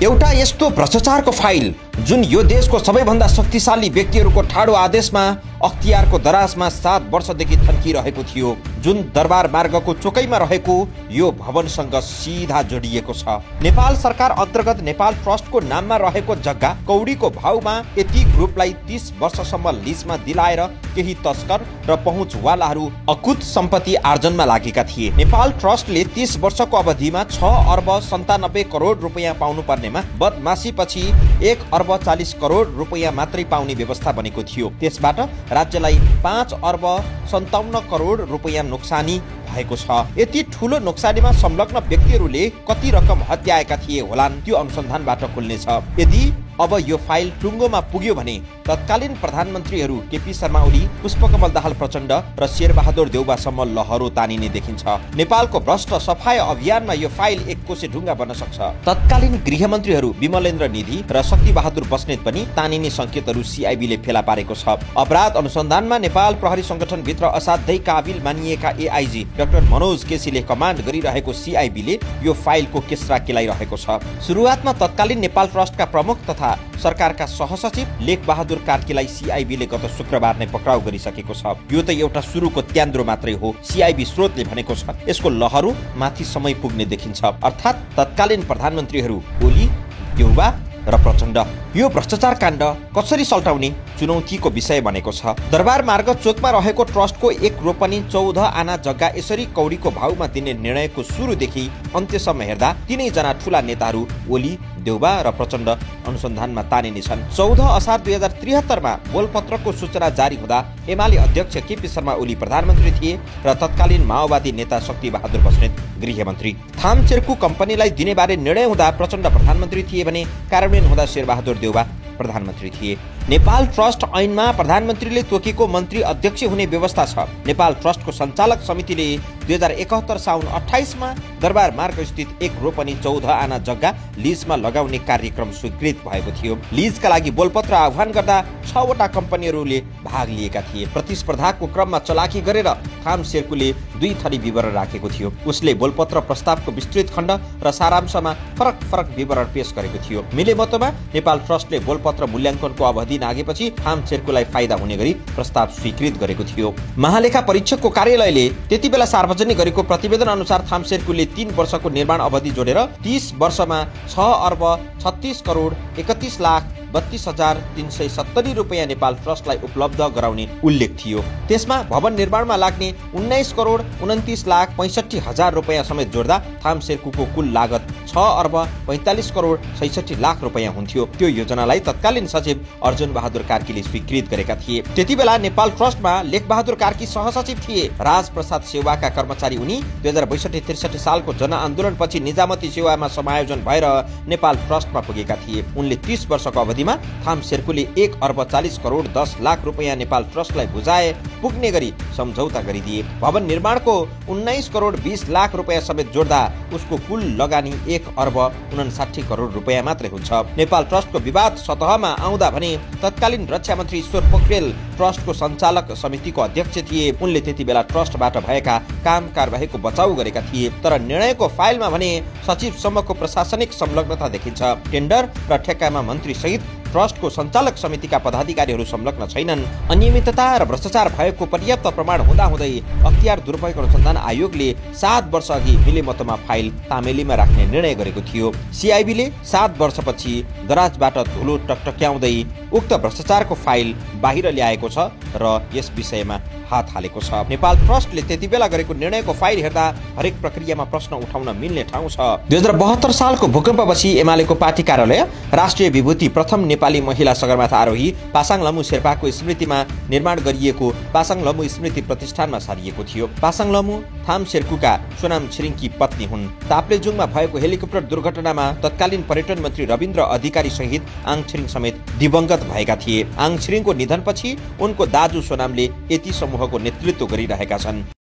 एउटा यस्तो भ्रष्टाचारको फाइल जुन यो देशको सबैभन्दा शक्तिशाली व्यक्तिहरूको ठाडो आदेशमा अख्तियारको दराजमा 7 वर्षदेखि थन्किरहेको थियो, जुन दरबार मार्गको चोकैमा रहेको यो भवनसँग सिधा जोडिएको छ। नेपाल सरकार अन्तर्गत नेपाल ट्रस्टको नाममा रहेको जग्गा कौडीको भाउमा यति ग्रुपलाई 30 वर्षसम्म लिजमा दिलाएर केही तस्कर र पहुँचवालाहरू अकुत सम्पत्ति आर्जनमा लागेका थिए। नेपाल ट्रस्टले 30 वर्षको अवधिमा 6 अर्ब 97 करोड रुपैयाँ पाउनु पर्नेमा बदमासीपछि 1 अर्ब 40 करोड रुपैयाँ मात्रै पाउने व्यवस्था बनेको थियो। त्यसबाट राज्यलाई 5 अर्ब 57 करोड रुपैयाँ नोक्सानी भएको छ। यति ठूलो नोक्सानीमा संलग्न व्यक्तिहरूले कति रकम हत्याएका थिए होलान्, त्यो अनुसन्धानबाट खुल्नेछ। यदि अब यो फाइल टुङ्गोमा पुग्यो भने तत्कालीन प्रधानमन्त्रीहरू केपी शर्मा ओली, पुष्पकमल दाहाल प्रचण्ड र शेरबहादुर देउवासम्म लहरो तानिने देखिन्छ। नेपालको भ्रष्ट सफाई अभियानमा यो फाइल एक कोसे ढुङ्गा बन्न सक्छ। तत्कालीन गृहमन्त्रीहरू विमलेन्द्र निधि र शक्तिबहादुर बस्नेत पनि तानिने संकेतहरू सीआईबीले फेला पारेको छ। अपराध अनुसन्धानमा नेपाल प्रहरी संगठनभित्र असाध्यै काबिल मानिएका एआईजी डाक्टर मनोज केसीले कमान्ड गरिरहेको सीआईबीले यो फाइलको केस्रा केलाइरहेको छ। सुरुवातमा तत्कालीन नेपाल ट्रस्टका प्रमुख तथा सरकारका सहसचिव लेख बहादुर कार्कीलाई सीआईबीले गत शुक्रबार नै पक्राउ गरिसकेको छ। यो त एउटा सुरुको त्यान्द्रो मात्रै हो। सीआईबी स्रोतले भनेको छ यसको लहरो माथि समय पुग्ने देखिन्छ। अर्थात् तत्कालीन प्रधानमन्त्रीहरू ओली, देउवा र प्रचण्ड यो भ्रष्टाचार काण्ड कसरी सल्टाउने चुनौतीको विषय बनेको छ। दरबार मार्ग चोकमा रहेको ट्रस्टको एक रोपनी 14 आना जग्गा यसरी कौडीको भाउमा दिने निर्णयको सुरुदेखि अन्त्यसम्म हेर्दा तीनैजना ठूला नेताहरू ओली, देउवा र प्रचण्ड अनुसन्धानमा तानिने छन्। 14 असार 2073 मा बोलपत्रको सूचना जारी हुँदा एमाले अध्यक्ष केपी शर्मा ओली प्रधानमन्त्री थिए र तत्कालीन माओवादी नेता शक्तिबहादुर बस्नेत गृहमन्त्री। थामचेरको कम्पनीलाई दिने बारे निर्णय हुँदा प्रचण्ड प्रधानमन्त्री थिए भने कार्यान्वयन हुँदा शेरबहादुर देउवा प्रधानमन्त्री थिए। नेपाल ट्रस्ट ऐनमा प्रधानमन्त्रीले तोकेको मन्त्री अध्यक्ष हुने व्यवस्था छ। नेपाल ट्रस्टको सञ्चालक समितिले 2071 साउन 28 मा दरबार मार्ग स्थित एक रोपनी 14 आना जग्गा लिजमा लगाउने कार्यक्रम स्वीकृत भएको थियो। लिजका लागि बोलपत्र आह्वान गर्दा 6 वटा कम्पनीहरूले भाग लिएका थिए। प्रतिस्पर्धाको क्रममा चलाकी गरेर थाम शेर्कुले 2 थरी विवरण राखेको थियो। उसले बोलपत्र प्रस्तावको विस्तृत खण्ड र सारांशमा फरक विवरण पेश गरेको थियो। मिलेमतोमा नेपाल ट्रस्टले बोलपत्र मूल्याङ्कनको अवधि नागेपछि थाम शेर्कुलाई फाइदा हुने गरी प्रस्ताव स्वीकृत गरेको थियो। महालेखा परीक्षकको कार्यालयले त्यतिबेला सार्वजनिक गरेको प्रतिवेदन अनुसार थाम शेर्कुले 3 वर्षको निर्माण अवधि जोडेर 30 वर्षमा 6 अर्ब 36 करोड 31 लाख 32,370 रुपैयाँ नेपाल ट्रस्टलाई उपलब्ध गराउने उल्लेख थियो। त्यसमा भवन निर्माणमा लाग्ने 19 करोड 29 लाख 65 हजार रुपैयाँ समेत जोड्दा थाम शेर्कुको कुल लागत 6 अर्ब 45 करोड 66 लाख रुपैयाँ हुन्थ्यो। त्यो योजनालाई तत्कालीन सचिव अर्जुन बहादुर कार्कीले स्वीकृत गरेका थिए। त्यतिबेला नेपाल ट्रस्टमा लेख बहादुर कार्की सहसचिव थिए। राजप्रसाद सेवाका कर्मचारी उनी 2062-63 सालको जनआन्दोलनपछि निजामती सेवामा समायोजन भएर नेपाल ट्रस्टमा पुगेका थिए। उनले 30 वर्षको अवधिमा थाम शेर्कुले 1 अर्ब 40 करोड 10 लाख रुपैयाँ नेपाल ट्रस्टलाई बुझाए पुग्ने गरी सम्झौता गरिदिए। भवन निर्माणको 19 करोड 20 लाख रुपैयाँ समेत जोड्दा उसको कुल लगानी 1 अर्ब 59 करोड रुपैयाँ मात्रै हुन्छ। नेपाल ट्रस्टको विवाद सतहमा आउँदा भने तत्कालीन रक्षा मन्त्री ईश्वर पोखरेल ट्रस्टको सञ्चालक समितिको अध्यक्ष थिए। उनले त्यतिबेला ट्रस्टबाट भएका काम कारबाहीको बचाउ गरेका थिए। तर निर्णयको फाइलमा भने सचिवसम्मको प्रशासनिक संलग्नता देखिन्छ। टेन्डर र ठेक्कामा मन्त्री सहित ट्रस्टको सञ्चालक समितिका पदाधिकारीहरू संलग्न छैनन्। अनियमितता र भ्रष्टाचार भएको पर्याप्त प्रमाण हुँदाहुँदै अख्तियार दुरुपयोग अनुसन्धान आयोगले 7 वर्ष अघि मिलेमतोमा फाइल तामेलीमा राख्ने निर्णय गरेको थियो। सीआईबीले 7 वर्षपछि दराजबाट धुलो टकटक्याउँदै उक्त भ्रष्टाचारको फाइल बाहिर ल्याएको छ र यस विषयमा हात हालेको छ। नेपाल ट्रस्टले त्यतिबेला गरेको निर्णयको फाइल हेर्दा हरेक प्रक्रियामा प्रश्न उठाउन मिल्ने ठाउँ छ। 2072 सालको भूकम्पपछि एमालेको पार्टी कार्यालय राष्ट्रिय विभूति प्रथम नेपाली महिला सगरमाथा आरोही पासाङ लमु शेर्पाको स्मृतिमा निर्माण गरिएको पासाङ लमु स्मृति प्रतिष्ठानमा सारिएको थियो। पासाङ लमु थाम शेर्कुका सोनाम छिरिङकी पत्नी हुन्। ताप्लेजुङमा भएको हेलिकप्टर दुर्घटनामा तत्कालीन पर्यटन मन्त्री रविन्द्र अधिकारी सहित आङ छिरिङ समेत दिवंगत भएका थिए। आङ छिरिङको निधनपछि उनको दाजु सोनामले यति समूहको नेतृत्व गरिरहेका छन्।